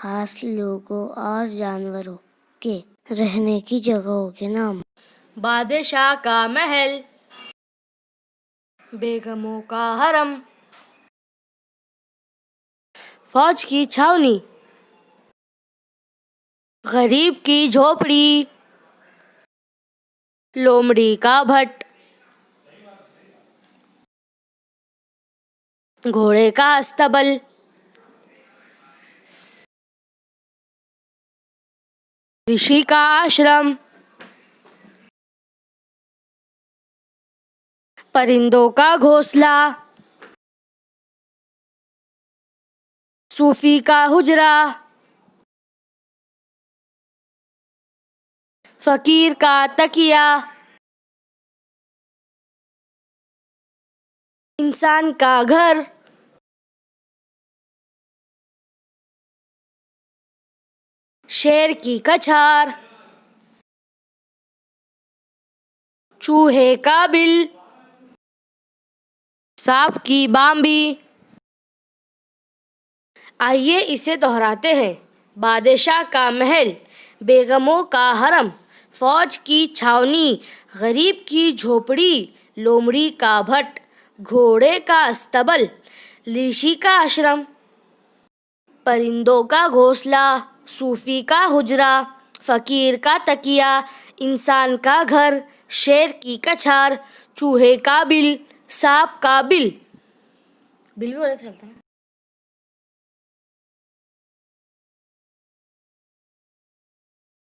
खास लोगों और जानवरों के रहने की जगहों के नाम। बादशाह का महल, बेगमों का हरम, फौज की छावनी, गरीब की झोपड़ी, लोमड़ी का भट्ट, घोड़े का अस्तबल, ऋषि का आश्रम, परिंदों का घोंसला, सूफी का हुजरा, फकीर का तकिया, इंसान का घर, शेर की कछार, चूहे का बिल, सांप की बांबी। आइए इसे दोहराते हैं। बादशाह का महल, बेगमों का हरम, फौज की छावनी, गरीब की झोपड़ी, लोमड़ी का भट्ट, घोड़े का अस्तबल, ऋषि का आश्रम, परिंदों का घोंसला, सूफी का हुजरा, फकीर का तकिया, इंसान का घर, शेर की कछार, चूहे का बिल, सांप का बिल भी बोले चलता है।